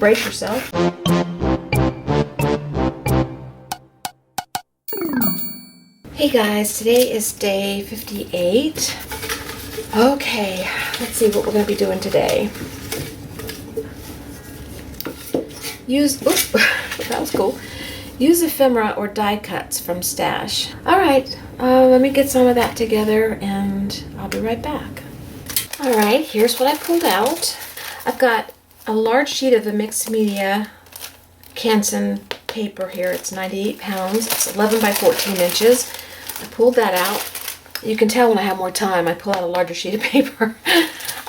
brace yourself. Hey guys, today is day 58. Okay, let's see what we're going to be doing today. That was cool. Use ephemera or die cuts from Stash. Alright, let me get some of that together and I'll be right back. Alright, here's what I pulled out. I've got a large sheet of the mixed media Canson paper here. It's 98 pounds. It's 11 by 14 inches. I pulled that out. You can tell when I have more time, I pull out a larger sheet of paper.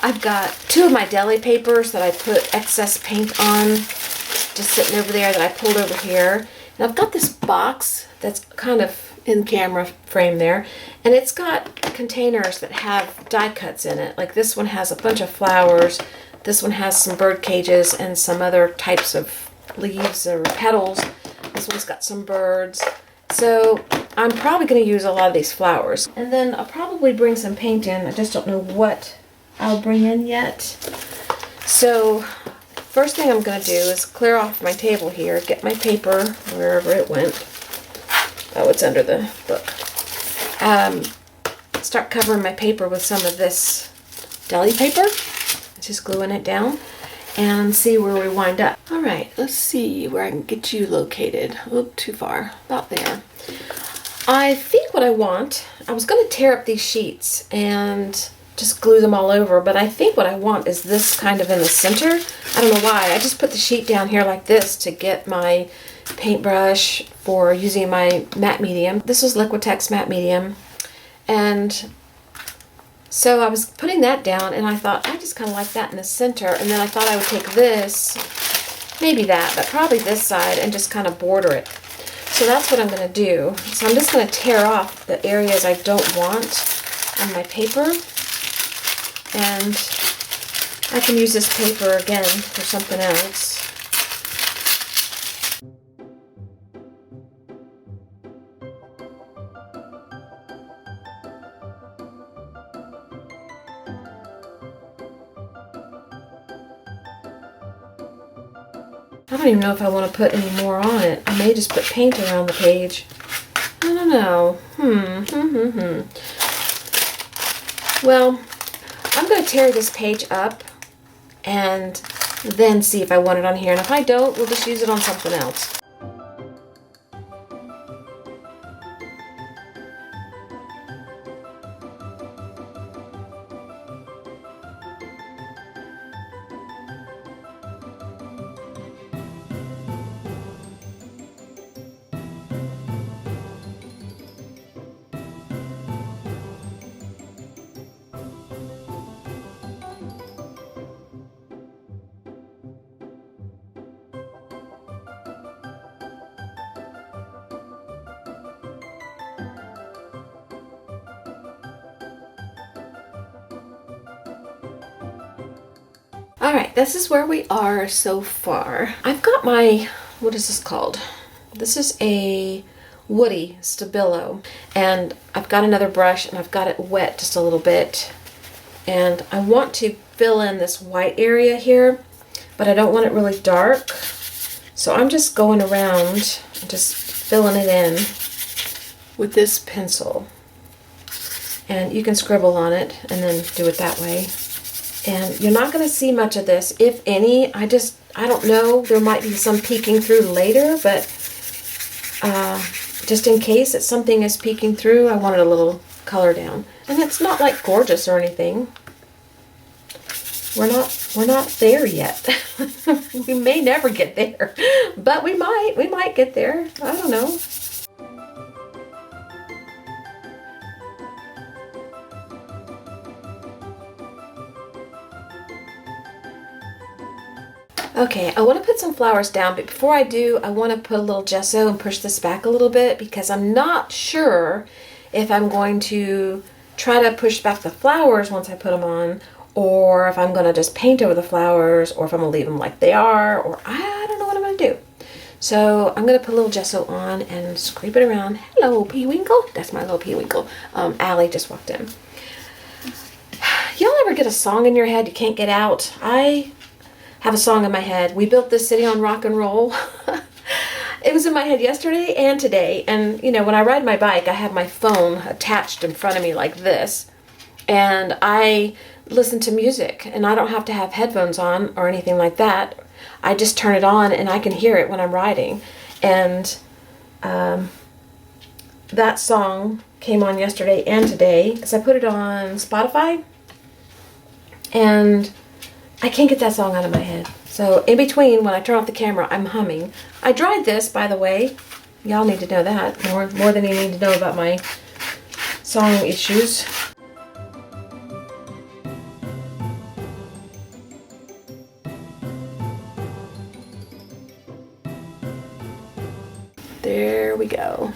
I've got 2 of my deli papers that I put excess paint on, just sitting over there, that I pulled over here. And I've got this box that's kind of in camera frame there, and it's got containers that have die cuts in it. Like this one has a bunch of flowers, this one has some bird cages and some other types of leaves or petals. This one's got some birds. So I'm probably going to use a lot of these flowers. And then I'll probably bring some paint in. I just don't know what I'll bring in yet. So first thing I'm going to do is clear off my table here, get my paper wherever it went. Oh, it's under the book. Start covering my paper with some of this deli paper. Just gluing it down and see where we wind up. All right, let's see where I can get you located. Oop, too far. About there. I think what I want, I was going to tear up these sheets and just glue them all over, but I think what I want is this kind of in the center. I don't know why. I just put the sheet down here like this to get my paintbrush for using my matte medium. This was Liquitex matte medium, and so I was putting that down, and I thought I just kind of like that in the center, and then I thought I would take this, maybe that, but probably this side, and just kind of border it. So that's what I'm going to do. So I'm just going to tear off the areas I don't want on my paper, and I can use this paper again for something else. I don't even know if I want to put any more on it. I may just put paint around the page. I don't know. Well, I'm going to tear this page up and then see if I want it on here. And if I don't, we'll just use it on something else. Alright, this is where we are so far. I've got my, what is this called? This is a Woody Stabilo, and I've got another brush and I've got it wet just a little bit, and I want to fill in this white area here, but I don't want it really dark, so I'm just going around and just filling it in with this pencil, and you can scribble on it and then do it that way. And you're not going to see much of this, if any. I don't know. There might be some peeking through later, but just in case that something is peeking through, I wanted a little color down. And it's not like gorgeous or anything. We're not there yet. We may never get there, but we might get there. I don't know. Okay, I want to put some flowers down, but before I do, I want to put a little gesso and push this back a little bit, because I'm not sure if I'm going to try to push back the flowers once I put them on, or if I'm going to just paint over the flowers, or if I'm going to leave them like they are, or I don't know what I'm going to do. So I'm going to put a little gesso on and scrape it around. Hello, Peewinkle. That's my little Peewinkle. Allie just walked in. Y'all ever get a song in your head you can't get out? I have a song in my head. We built this city on rock and roll. It was in my head yesterday and today. And, you know, when I ride my bike, I have my phone attached in front of me like this. And I listen to music. And I don't have to have headphones on or anything like that. I just turn it on and I can hear it when I'm riding. And that song came on yesterday and today because I put it on Spotify. And I can't get that song out of my head. So in between, when I turn off the camera, I'm humming. I dried this, by the way. Y'all need to know that more than you need to know about my song issues. There we go.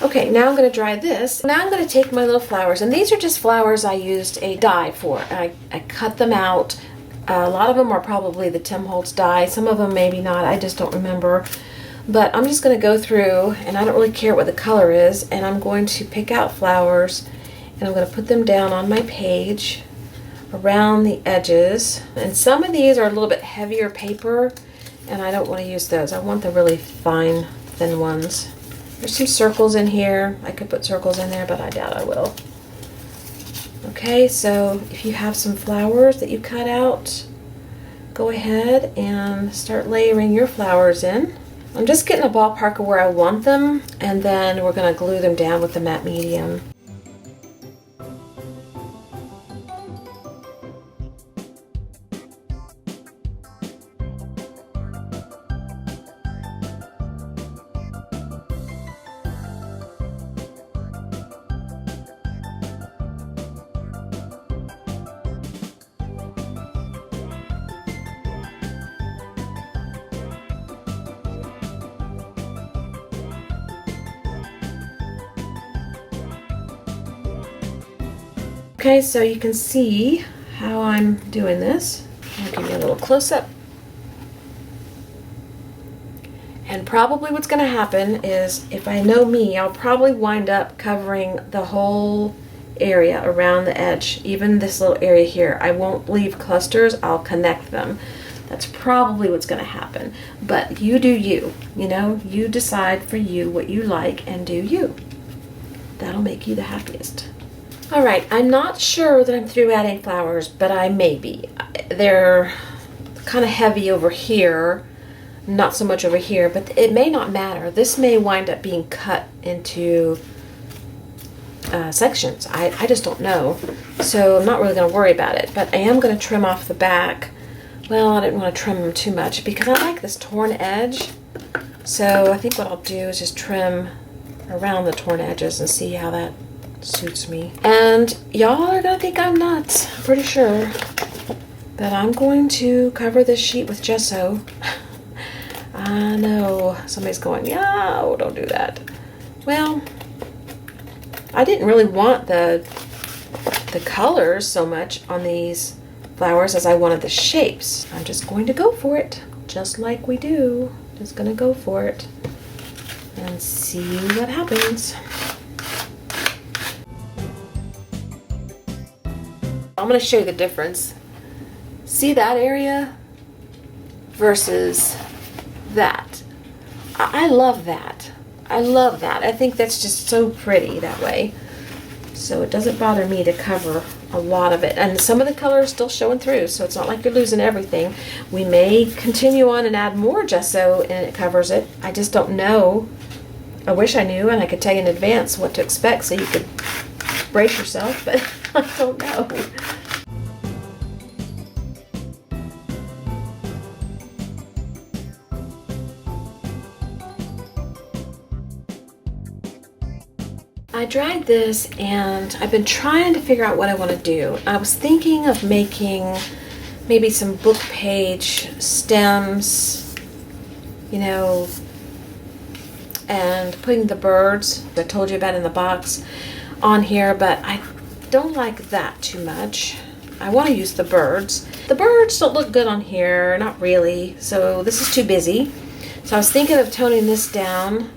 Okay, now I'm going to dry this. Now I'm going to take my little flowers, and these are just flowers I used a dye for. I cut them out. A lot of them are probably the Tim Holtz dye. Some of them maybe not. I just don't remember. But I'm just going to go through, and I don't really care what the color is, and I'm going to pick out flowers, and I'm going to put them down on my page around the edges. And some of these are a little bit heavier paper, and I don't want to use those. I want the really fine, thin ones. There's some circles in here. I could put circles in there, but I doubt I will. Okay, so if you have some flowers that you cut out, go ahead and start layering your flowers in. I'm just getting a ballpark of where I want them, and then we're going to glue them down with the matte medium. Okay, so you can see how I'm doing this. I'll give you a little close-up. And probably what's going to happen is, if I know me, I'll probably wind up covering the whole area around the edge, even this little area here. I won't leave clusters, I'll connect them. That's probably what's going to happen. But you do you. You know, you decide for you what you like and do you. That'll make you the happiest. Alright, I'm not sure that I'm through adding flowers, but I may be. They're kind of heavy over here, not so much over here, but it may not matter. This may wind up being cut into sections. I just don't know. So I'm not really going to worry about it, but I am going to trim off the back. Well, I didn't want to trim them too much because I like this torn edge. So I think what I'll do is just trim around the torn edges and see how that suits me. And y'all are gonna think I'm nuts, I'm pretty sure. But I'm going to cover this sheet with gesso. I know somebody's going, no, don't do that. Well, I didn't really want the colors so much on these flowers as I wanted the shapes. I'm just going to go for it, just like we do. Just gonna go for it and see what happens. I'm going to show you the difference. See that area versus that. I love that. I love that. I think that's just so pretty that way. So it doesn't bother me to cover a lot of it. And some of the color is still showing through, so it's not like you're losing everything. We may continue on and add more gesso and it covers it. I just don't know. I wish I knew and I could tell you in advance what to expect so you could brace yourself, but I don't know. I dried this and I've been trying to figure out what I want to do. I was thinking of making maybe some book page stems, you know, and putting the birds I told you about in the box on here, but I don't like that too much. I want to use the birds. The birds don't look good on here, not really, so this is too busy. So I was thinking of toning this down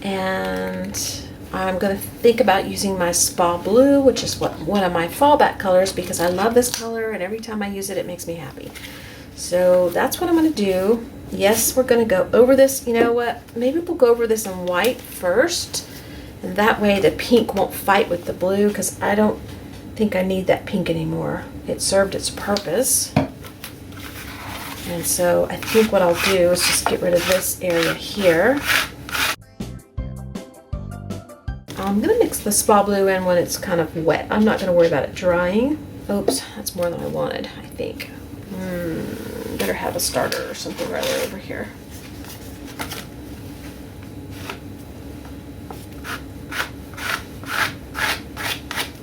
and I'm going to think about using my Spa Blue, which is one of my fallback colors, because I love this color and every time I use it, it makes me happy. So that's what I'm going to do. Yes, we're going to go over this. You know what? Maybe we'll go over this in white first, and that way the pink won't fight with the blue, because I don't think I need that pink anymore. It served its purpose. And so I think what I'll do is just get rid of this area here. I'm going to mix the Spa Blue in when it's kind of wet. I'm not going to worry about it drying. Oops, that's more than I wanted, I think. Better have a starter or something right over here.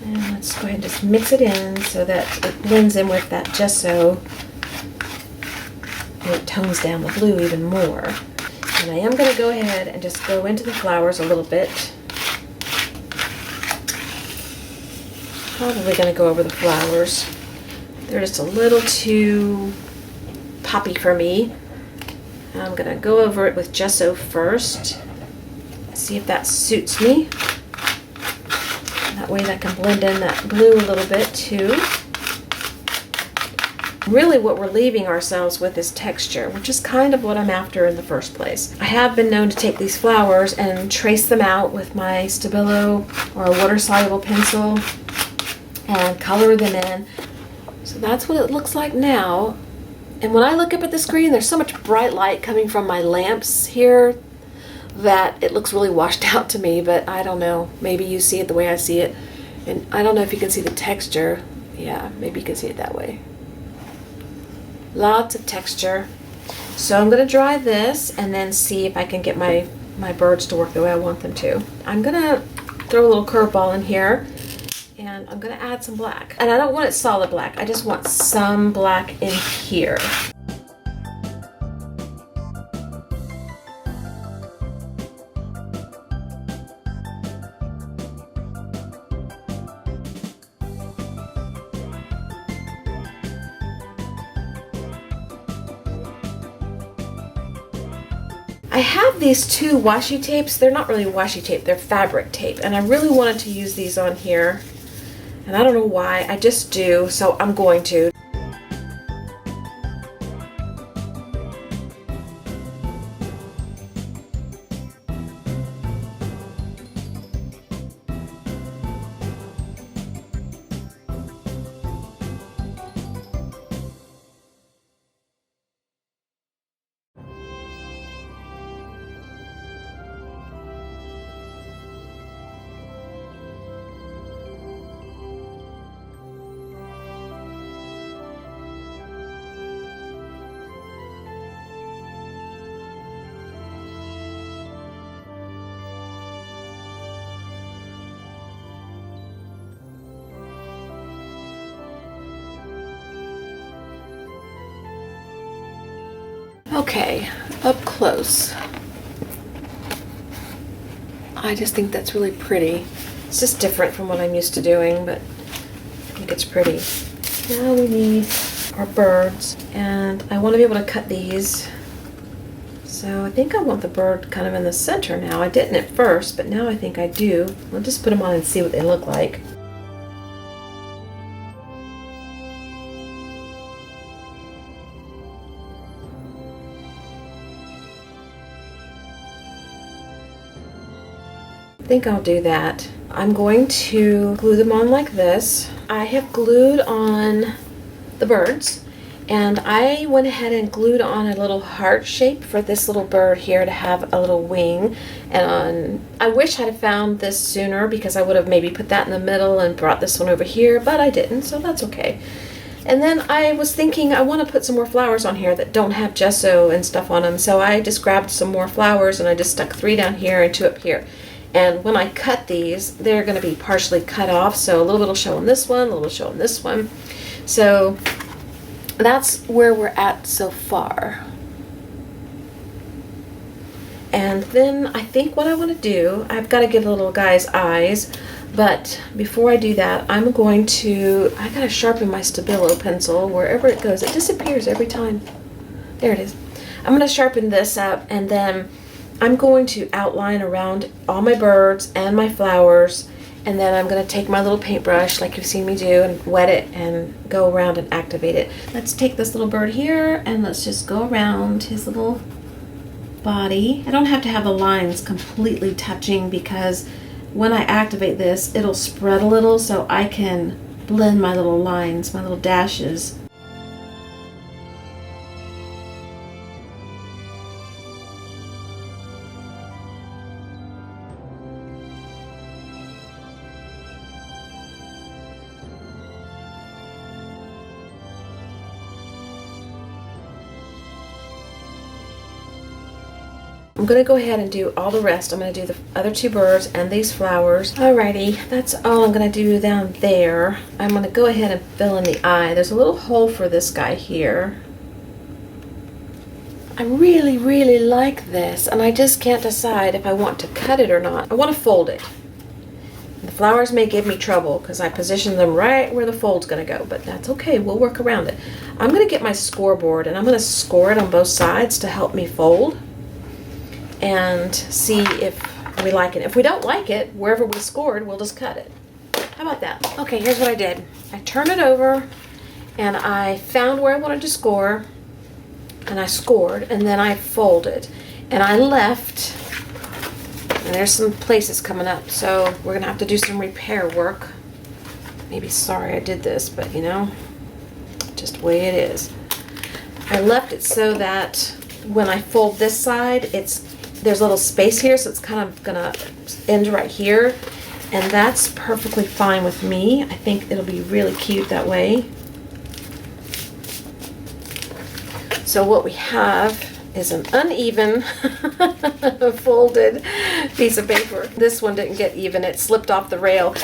And let's go ahead and just mix it in so that it blends in with that gesso and it tones down the blue even more. And I am going to go ahead and just go into the flowers a little bit. Probably going to go over the flowers. They're just a little too poppy for me. I'm going to go over it with gesso first. See if that suits me. That way I can blend in that blue a little bit too. Really what we're leaving ourselves with is texture, which is kind of what I'm after in the first place. I have been known to take these flowers and trace them out with my Stabilo or a water-soluble pencil and color them in. So that's what it looks like now. And when I look up at the screen, there's so much bright light coming from my lamps here that it looks really washed out to me, but I don't know. Maybe you see it the way I see it. And I don't know if you can see the texture. Yeah, maybe you can see it that way. Lots of texture. So I'm going to dry this and then see if I can get my birds to work the way I want them to. I'm going to throw a little curveball in here. And I'm going to add some black. And I don't want it solid black. I just want some black in here. I have these two washi tapes. They're not really washi tape, they're fabric tape. And I really wanted to use these on here. And I don't know why, I just do, so I'm going to. Okay, up close. I just think that's really pretty. It's just different from what I'm used to doing, but I think it's pretty. Now we need our birds, and I want to be able to cut these. So I think I want the bird kind of in the center now. I didn't at first, but now I think I do. I'll just put them on and see what they look like. I think I'll do that. I'm going to glue them on like this. I have glued on the birds, and I went ahead and glued on a little heart shape for this little bird here to have a little wing. And I wish I'd have found this sooner, because I would have maybe put that in the middle and brought this one over here, but I didn't, so that's okay. And then I was thinking I want to put some more flowers on here that don't have gesso and stuff on them, so I just grabbed some more flowers and I just stuck 3 down here and 2 up here. And when I cut these, they're going to be partially cut off, so a little bit will show on this one, a little will show on this one. So that's where we're at so far. And then I think what I want to do, I've got to give the little guy's eyes, but before I do that, I got to sharpen my Stabilo pencil. Wherever it goes, it disappears every time. There it is. I'm going to sharpen this up, and then I'm going to outline around all my birds and my flowers, and then I'm going to take my little paintbrush like you've seen me do and wet it and go around and activate it. Let's take this little bird here and let's just go around his little body. I don't have to have the lines completely touching because when I activate this, it'll spread a little so I can blend my little lines, my little dashes. I'm going to go ahead and do all the rest. I'm going to do the other two birds and these flowers. Alrighty, that's all I'm going to do down there. I'm going to go ahead and fill in the eye. There's a little hole for this guy here. I really, really like this, and I just can't decide if I want to cut it or not. I want to fold it. The flowers may give me trouble because I positioned them right where the fold's going to go, but that's okay. We'll work around it. I'm going to get my scoreboard, and I'm going to score it on both sides to help me fold and see if we like it. If we don't like it, wherever we scored, we'll just cut it. How about that? Okay, here's what I did. I turned it over and I found where I wanted to score and I scored, and then I folded and I left, and there's some places coming up, so we're gonna have to do some repair work. Maybe sorry I did this, but you know, just the way it is. I left it so that when I fold this side, there's a little space here, so it's kind of gonna end right here, and that's perfectly fine with me. I think it'll be really cute that way. So what we have is an uneven folded piece of paper. This one didn't get even, it slipped off the rail.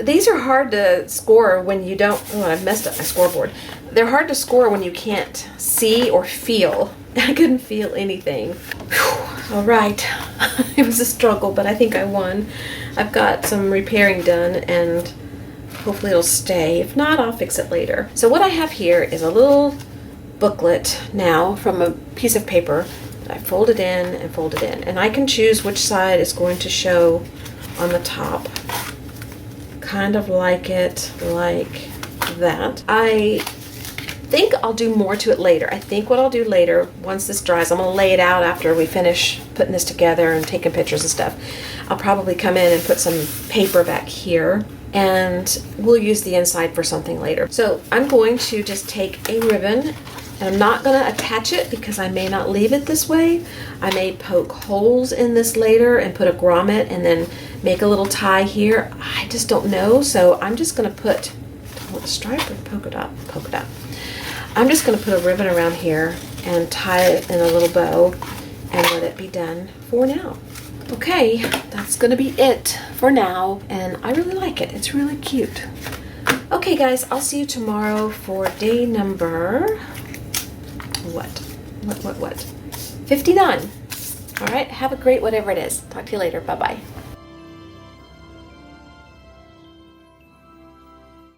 These are hard to score when you don't, oh, I messed up my scoreboard. They're hard to score when you can't see or feel. I couldn't feel anything. Whew. All right, it was a struggle, but I think I won. I've got some repairing done and hopefully it'll stay. If not, I'll fix it later. So what I have here is a little booklet now from a piece of paper that I folded in and folded in, and I can choose which side is going to show on the top. Kind of like it like that. I think I'll do more to it later. I think what I'll do later, once this dries, I'm gonna lay it out after we finish putting this together and taking pictures and stuff. I'll probably come in and put some paper back here, and we'll use the inside for something later. So I'm going to just take a ribbon, and I'm not gonna attach it because I may not leave it this way. I may poke holes in this later and put a grommet and then make a little tie here. I just don't know, so I'm just gonna put a stripe or polka dot. I'm just going to put a ribbon around here and tie it in a little bow and let it be done for now. Okay, that's going to be it for now, and I really like it. It's really cute. Okay guys, I'll see you tomorrow for day number, what? 59. All right, have a great whatever it is. Talk to you later. Bye-bye.